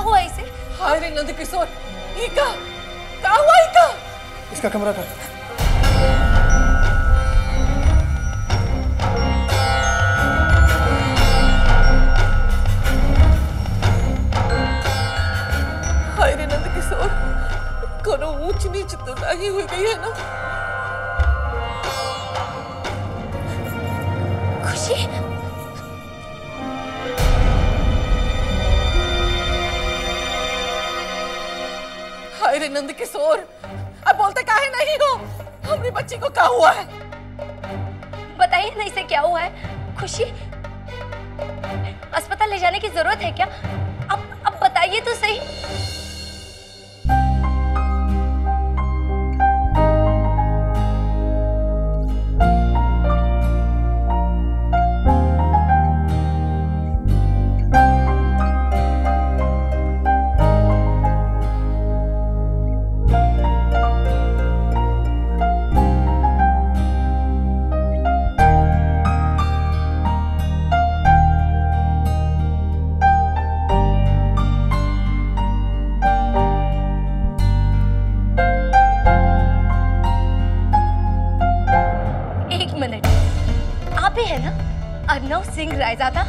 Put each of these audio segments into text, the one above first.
हुआ इसे? हाय रे नंद किशोर, इका क्या हुआ? इका इसका कमरा था। हाय रे नंद किशोर, कोनो ऊंच नीच तो नहीं हुई गई है ना? खुशी, हाय रे नंद किशोर, अब बोलते काहे नहीं हो? हमारी बच्ची को क्या हुआ है? बताइए ना इसे क्या हुआ है? खुशी, अस्पताल ले जाने की जरूरत है क्या? अब बताइए तो सही। अर्नव सिंह रायजादा?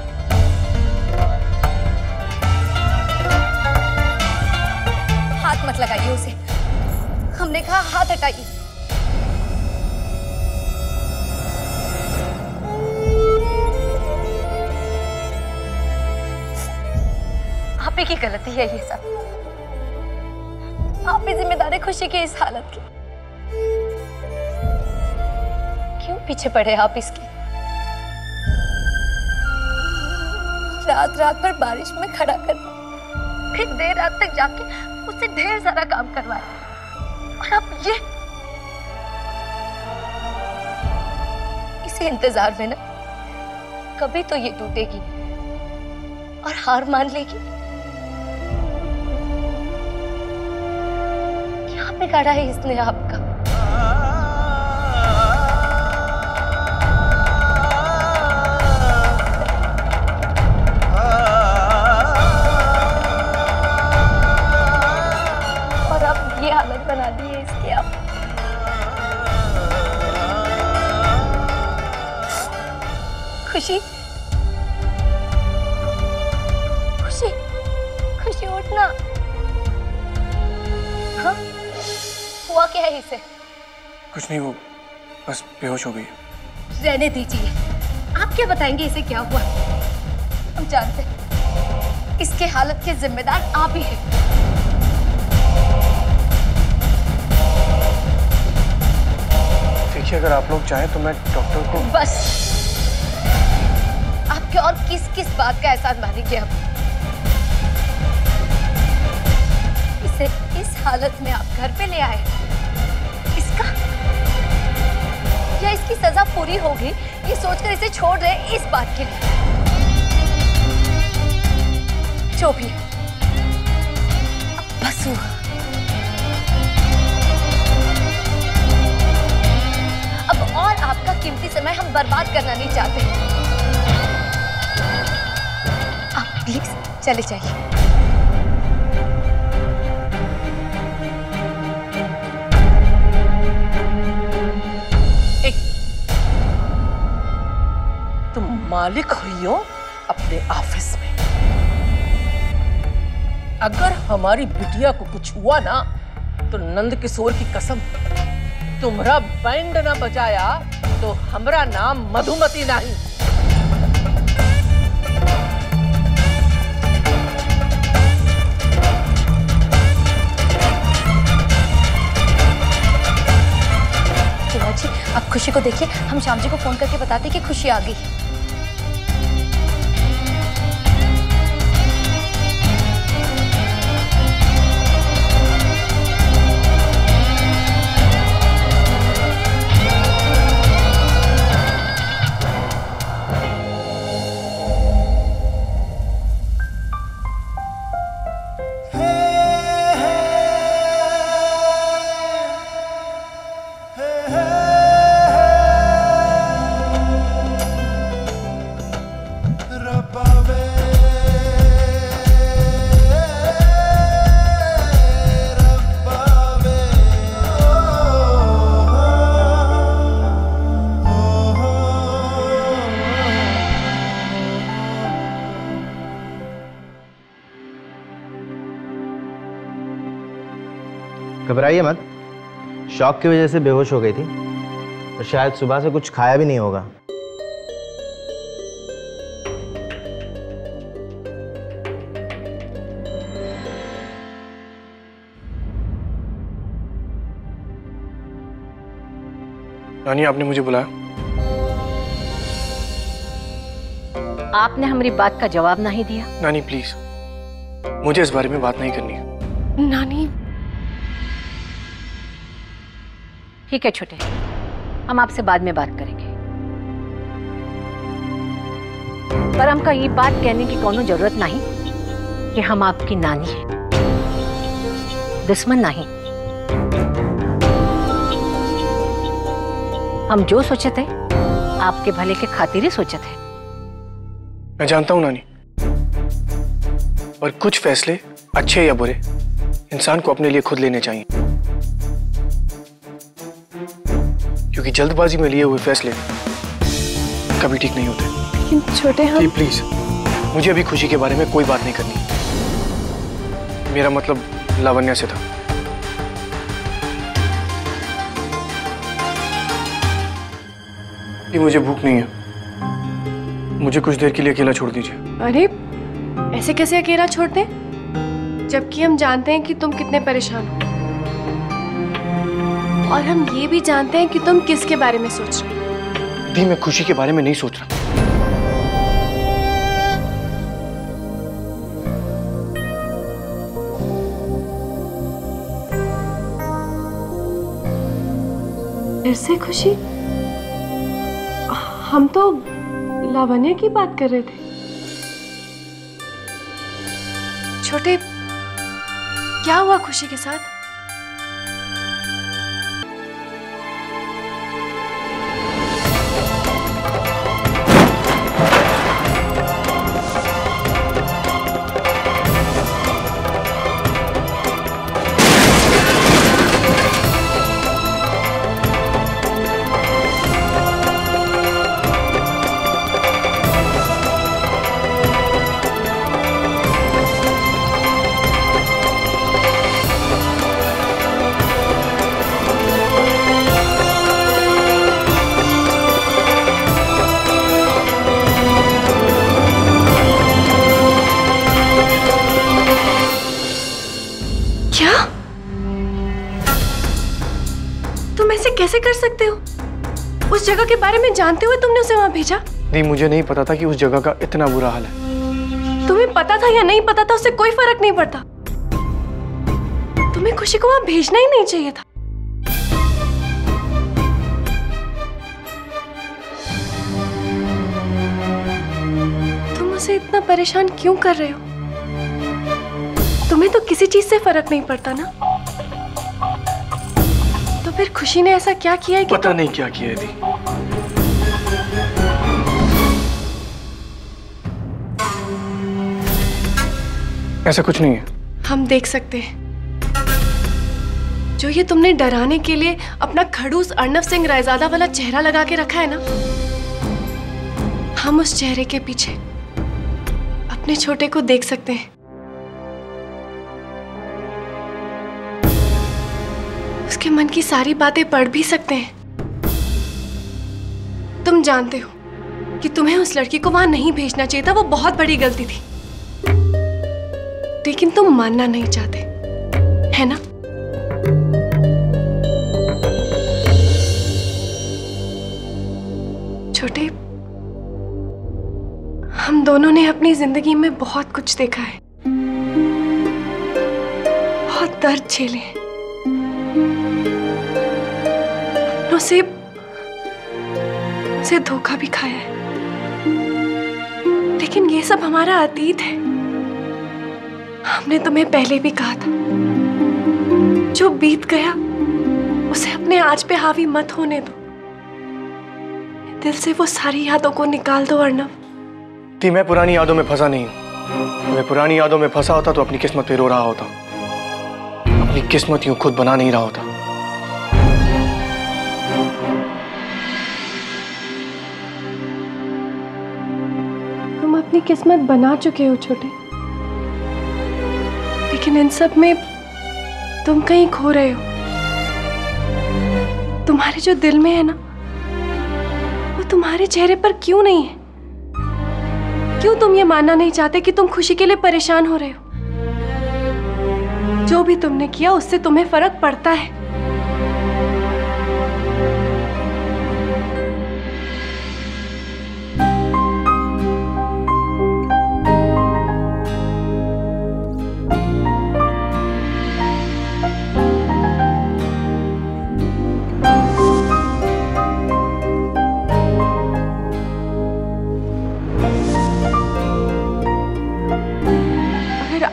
हाथ मत लगाइए उसे, हमने कहा हाथ हटाइए। आप ही की गलती है ये सब, आप ही जिम्मेदार है खुशी की इस हालत की। क्यों पीछे पड़े आप इसके? रात रात भर बारिश में खड़ा कर, फिर देर रात तक जाके उससे ढेर सारा काम करवाया, और अब ये। इसे इंतजार में ना कभी तो ये टूटेगी और हार मान लेगी। क्या बिगाड़ा है इसने आपका? बना दिए इसके आप। खुशी, खुशी, खुशी उठना। हाँ, हुआ क्या है इसे? कुछ नहीं, वो बस बेहोश हो गई। रहने दीजिए, आप क्या बताएंगे इसे क्या हुआ? हम जानते हैं इसके हालत के जिम्मेदार आप ही हैं। अगर आप लोग चाहें तो मैं डॉक्टर को। बस, आपके और किस किस बात का एहसान मानेंगे हम? इसे इस हालत में आप घर पे ले आए, इसका या इसकी सजा पूरी होगी ये सोचकर इसे छोड़ रहे इस बात के लिए? जो भी है, अब बस हुआ। और आपका कीमती समय हम बर्बाद करना नहीं चाहते। आप प्लीज चले जाइए। तुम मालिक हुई हो अपने ऑफिस में। अगर हमारी बिटिया को कुछ हुआ ना तो नंद किशोर की कसम, तुम्हारा बैंड ना बजाया तो हमरा नाम मधुमती नहीं। जी, आप खुशी को देखिए, हम श्याम जी को फोन करके बताते कि खुशी आ गई। घबराइए मत, शॉक की वजह से बेहोश हो गई थी और शायद सुबह से कुछ खाया भी नहीं होगा। नानी, आपने मुझे बुलाया? आपने हमारी बात का जवाब नहीं दिया। नानी प्लीज, मुझे इस बारे में बात नहीं करनी है। नानी। ठीक है छोटे, हम आपसे बाद में बात करेंगे, पर हमका ये बात कहने की कोनो जरूरत नहीं कि हम आपकी नानी हैं, दुश्मन नहीं। हम जो सोचे थे आपके भले के खातिर ही सोचे थे। मैं जानता हूं नानी, पर कुछ फैसले अच्छे या बुरे इंसान को अपने लिए खुद लेने चाहिए, क्योंकि जल्दबाजी में लिए हुए फैसले कभी ठीक नहीं होते। लेकिन छोटे हम प्लीज, मुझे अभी खुशी के बारे में कोई बात नहीं करनी। मेरा मतलब लावण्या से था। कि मुझे भूख नहीं है, मुझे कुछ देर के लिए अकेला छोड़ दीजिए। अरे ऐसे कैसे अकेला छोड़ दें, जबकि हम जानते हैं कि तुम कितने परेशान हो, और हम ये भी जानते हैं कि तुम किसके बारे में सोच रहे हो। दी, मैं खुशी के बारे में नहीं सोच रहा। फिर से खुशी? हम तो लावण्या की बात कर रहे थे। छोटे, क्या हुआ खुशी के साथ? कैसे कर सकते हो? उस जगह के बारे में जानते हुए तुमने उसे वहां भेजा? नहीं, मुझे नहीं पता था कि उस जगह का इतना बुरा हाल है। तुम्हें पता था या नहीं पता था, उससे कोई फर्क नहीं पड़ता। तुम्हें खुशी को वहां भेजना ही नहीं चाहिए था। तुम उसे इतना परेशान क्यों कर रहे हो? तुम्हें तो किसी चीज से फर्क नहीं पड़ता ना। तो फिर खुशी ने ऐसा क्या किया है कि पता नहीं क्या किया है दी। ऐसा कुछ नहीं है। हम देख सकते हैं। जो ये तुमने डराने के लिए अपना खड़ूस अर्नव सिंह रायजादा वाला चेहरा लगा के रखा है ना, हम उस चेहरे के पीछे अपने छोटे को देख सकते हैं। उसके मन की सारी बातें पढ़ भी सकते हैं। तुम जानते हो कि तुम्हें उस लड़की को वहां नहीं भेजना चाहिए था। वो बहुत बड़ी गलती थी, लेकिन तुम मानना नहीं चाहते, है ना? छोटे, हम दोनों ने अपनी जिंदगी में बहुत कुछ देखा है, बहुत दर्द झेले हैं, अपनों से धोखा भी खाया है, लेकिन ये सब हमारा अतीत है। हमने तुम्हें पहले भी कहा था, जो बीत गया उसे अपने आज पे हावी मत होने दो। दिल से वो सारी यादों को निकाल दो अर्नव। दी, मैं पुरानी यादों में फंसा नहीं हूं। मैं पुरानी यादों में फंसा होता तो अपनी किस्मत पे रो रहा होता। अपनी किस्मत यूं खुद बना नहीं रहा होता। तुम अपनी किस्मत बना चुके हो छोटे, लेकिन इन सब में तुम कहीं खो रहे हो। तुम्हारे जो दिल में है ना, वो तुम्हारे चेहरे पर क्यों नहीं है? क्यों तुम ये मानना नहीं चाहते कि तुम खुशी के लिए परेशान हो रहे हो? जो भी तुमने किया उससे तुम्हें फर्क पड़ता है।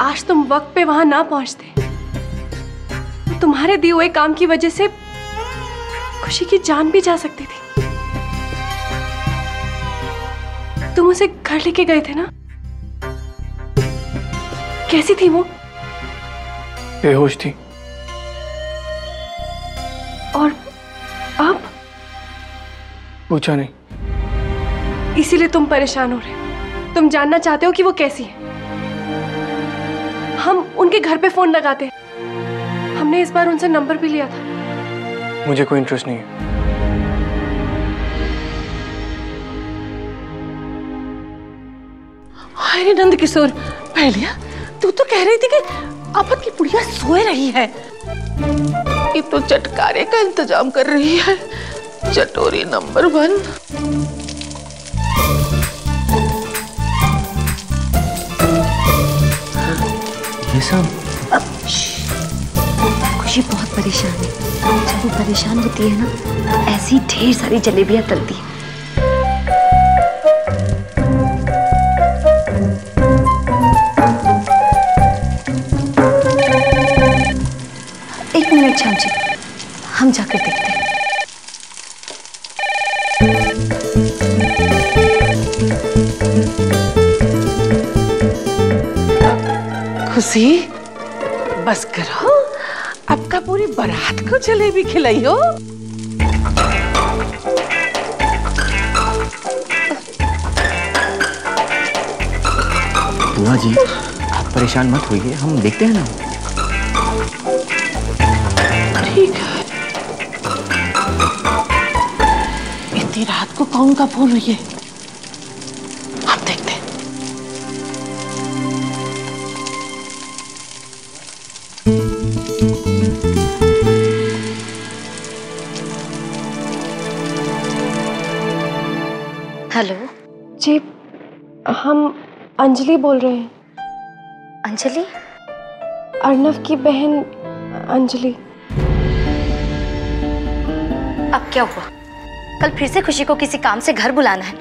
आज तुम वक्त पे वहां ना पहुंचते, तो तुम्हारे दिए हुए काम की वजह से खुशी की जान भी जा सकती थी। तुम उसे घर लेके गए थे ना? कैसी थी वो? बेहोश थी। और अब? पूछा नहीं। इसीलिए तुम परेशान हो रहे हो। तुम जानना चाहते हो कि वो कैसी है। हम उनके घर पे फोन लगाते हैं। हमने इस बार उनसे नंबर भी लिया था। मुझे कोई इंटरेस्ट नहीं है। अरे नंद किशोर, पहलिया तू तो कह रही थी कि आपत की बुढ़िया सोए रही है। ये तो चटकारे का इंतजाम कर रही है, चटोरी नंबर 1। ये सब खुशी बहुत परेशान है। जब वो परेशान होती है ना, तो ऐसी ढेर सारी जलेबियां तलती है। एक मिनट श्याम जी, हम जाकर देखते हैं। खुशी, बस करो, अब का पूरी बारात को जलेबी खिलाई हो। बुआ जी, आप परेशान मत होइए, हम देखते हैं ना। ठीक है। इतनी रात को कौन का फोन हुई है? हम देखते हैं। हेलो जी, हम अंजलि बोल रहे हैं। अंजलि? अर्नव की बहन अंजलि। अब क्या हुआ? कल फिर से खुशी को किसी काम से घर बुलाना है,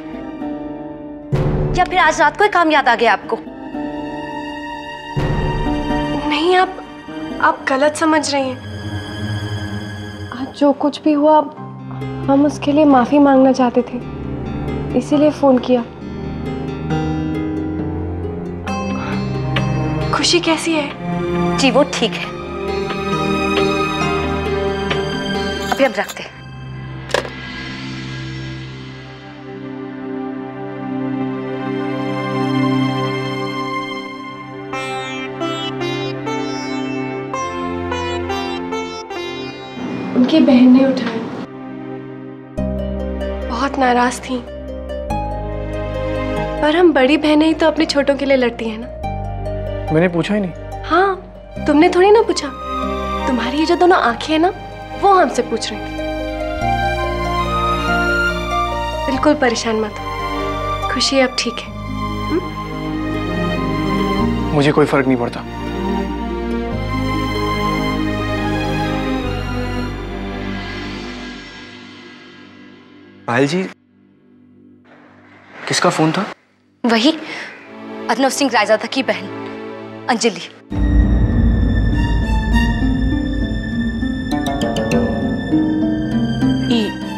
या फिर आज रात को ही काम याद आ गया आपको? नहीं, आप गलत समझ रही हैं। आज जो कुछ भी हुआ, हम उसके लिए माफी मांगना चाहते थे, इसीलिए फोन किया। खुशी कैसी है? जी वो ठीक है। अभी हम रखते हैं। उनकी बहन ने उठाया। बहुत नाराज थी, पर हम बड़ी बहनें ही तो अपने छोटों के लिए लड़ती हैं ना। मैंने पूछा ही नहीं। हाँ, तुमने थोड़ी ना पूछा। तुम्हारी ये जो दोनों आंखें हैं ना, वो हमसे पूछ रही थी। बिल्कुल परेशान मत हो, खुशी अब ठीक है। मुझे कोई फर्क नहीं पड़ता। पायल जी, किसका फोन था? वही अर्नव सिंह रायजादा की बहन अंजलि।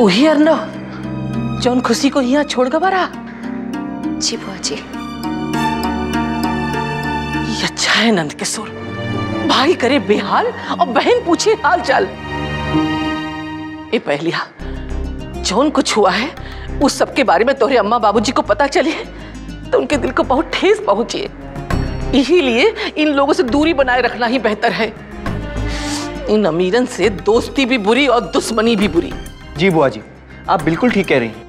वही अर्नव जौन खुशी को यहाँ छोड़ गवारा। जी बुआ जी। ये अच्छा है नंद किशोर, भाई करे बेहाल और बहन पूछे हाल चाल। ये पहलिया जौन कुछ हुआ है उस सब के बारे में तोहरे अम्मा बाबूजी को पता चले तो उनके दिल को बहुत ठेस पहुंचे। इसीलिए इन लोगों से दूरी बनाए रखना ही बेहतर है। इन अमीरन से दोस्ती भी बुरी और दुश्मनी भी बुरी। जी बुआ जी, आप बिल्कुल ठीक कह रही हैं।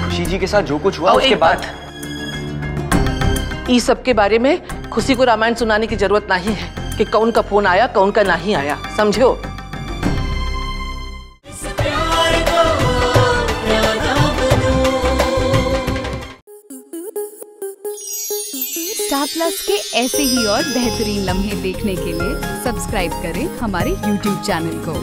खुशी जी के साथ जो कुछ हुआ उसके बाद इस सब के बारे में खुशी को रामायण सुनाने की जरूरत नहीं है कि कौन का फोन आया कौन का नहीं आया, समझो। स्टार प्लस के ऐसे ही और बेहतरीन लम्हे देखने के लिए सब्सक्राइब करें हमारे YouTube चैनल को।